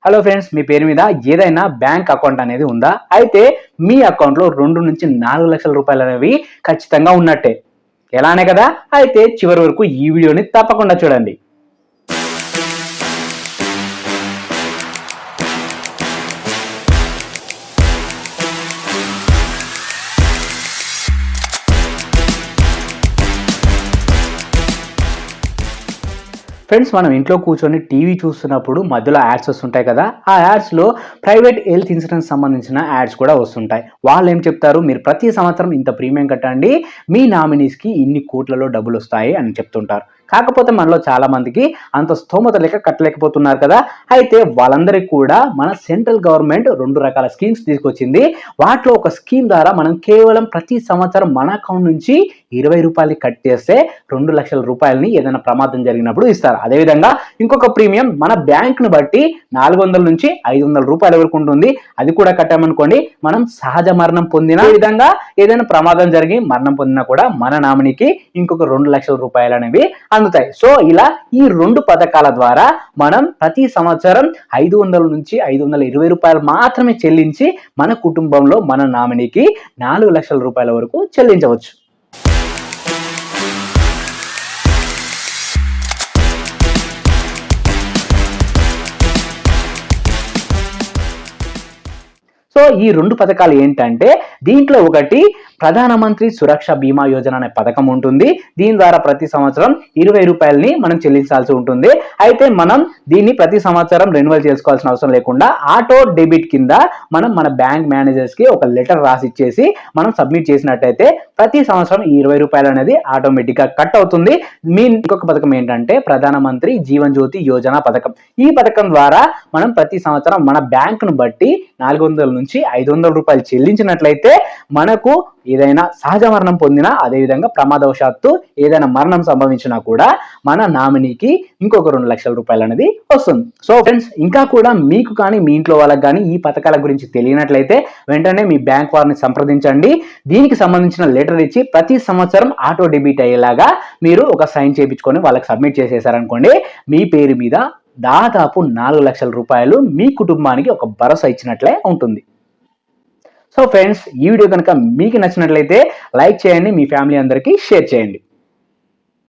Hello friends, మీ పేరు మీద ఏదైనా బ్యాంక్ అకౌంట్ అనేది ఉందా? అయితే మీ అకౌంట్లో 2 నుంచి 4 లక్షల రూపాయలు అనేవి ఖచ్చితంగా ఉన్నట్టే. ఎలానే కదా? అయితే చివరి వరకు ఈ వీడియోని తప్పకుండా చూడండి. ఫ్రెండ్స్, మనం ఇంట్లో కూర్చొని టీవీ చూస్తున్నప్పుడు మధ్యలో యాడ్స్ వస్తుంటాయి కదా. ఆ యాడ్స్లో ప్రైవేట్ హెల్త్ ఇన్సూరెన్స్ సంబంధించిన యాడ్స్ కూడా వస్తుంటాయి. వాళ్ళు ఏం చెప్తారు, మీరు ప్రతి సంవత్సరం ఇంత ప్రీమియం కట్టండి, మీ నామినీస్కి ఇన్ని కోట్లలో డబ్బులు వస్తాయి అని చెప్తుంటారు. కాకపోతే మనలో చాలా మందికి అంత స్తోమత లేక కట్టలేకపోతున్నారు కదా. అయితే వాళ్ళందరికీ కూడా మన సెంట్రల్ గవర్నమెంట్ 2 రకాల స్కీమ్స్ తీసుకొచ్చింది. వాటిలో ఒక స్కీమ్ ద్వారా మనం కేవలం ప్రతి సంవత్సరం మన అకౌంట్ నుంచి 20 రూపాయలు కట్ చేస్తే 2 లక్షల రూపాయలని ఏదైనా ప్రమాదం జరిగినప్పుడు ఇస్తారు. అదేవిధంగా ఇంకొక ప్రీమియం మన బ్యాంక్ను బట్టి 400 నుంచి 500 రూపాయల వరకు ఉంటుంది. అది కూడా కట్టామనుకోండి, మనం సహజ మరణం పొందిన విధంగా ఏదైనా ప్రమాదం జరిగి మరణం పొందినా కూడా మన నామినీకి ఇంకొక 2 లక్షల రూపాయలు అనేవి అందుతాయి. సో ఇలా ఈ 2 పథకాల ద్వారా మనం ప్రతి సంవత్సరం 500 నుంచి 520 రూపాయలు మాత్రమే చెల్లించి మన కుటుంబంలో మన నామినీకి 4 లక్షల రూపాయల వరకు చెల్లించవచ్చు. సో ఈ 2 పథకాలు ఏంటంటే, దీంట్లో ఒకటి ప్రధానమంత్రి సురక్ష బీమా యోజన అనే పథకం ఉంటుంది. దీని ద్వారా ప్రతి సంవత్సరం 20 రూపాయలని మనం చెల్లించాల్సి ఉంటుంది. అయితే మనం దీన్ని ప్రతి సంవత్సరం రెన్యువల్ చేసుకోవాల్సిన అవసరం లేకుండా ఆటో డెబిట్ కింద మనం మన బ్యాంక్ మేనేజర్స్కి ఒక లెటర్ రాసి ఇచ్చేసి మనం సబ్మిట్ చేసినట్టయితే ప్రతి సంవత్సరం ఈ 20 రూపాయలు అనేది ఆటోమేటిక్గా కట్ అవుతుంది. ఇంకొక పథకం ఏంటంటే ప్రధానమంత్రి జీవన్ జ్యోతి యోజన పథకం. ఈ పథకం ద్వారా మనం ప్రతి సంవత్సరం మన బ్యాంకును బట్టి 400 నుంచి 500 రూపాయలు చెల్లించినట్లయితే మనకు ఏదైనా సహజ మరణం పొందినా, అదేవిధంగా ప్రమాదవశాత్తు ఏదైనా మరణం సంభవించినా కూడా మన నామినీకి ఇంకొక 2 లక్షల రూపాయలు అనేది వస్తుంది. సో ఫ్రెండ్స్, ఇంకా కూడా మీకు కానీ మీ ఇంట్లో వాళ్ళకి కానీ ఈ పథకాల గురించి తెలియనట్లయితే వెంటనే మీ బ్యాంక్ వారిని సంప్రదించండి. దీనికి సంబంధించిన లెటర్ ఇచ్చి ప్రతి సంవత్సరం ఆటో డెబిట్ అయ్యేలాగా మీరు ఒక సైన్ చేయించుకొని వాళ్ళకి సబ్మిట్ చేసేసారనుకోండి, మీ పేరు మీద దాదాపు 4 లక్షల రూపాయలు మీ కుటుంబానికి ఒక భరోసా ఇచ్చినట్లే ఉంటుంది. సో ఫ్రెండ్స్, ఈ వీడియో కనుక మీకు నచ్చినట్లయితే లైక్ చేయండి, మీ ఫ్యామిలీ అందరికీ షేర్ చేయండి.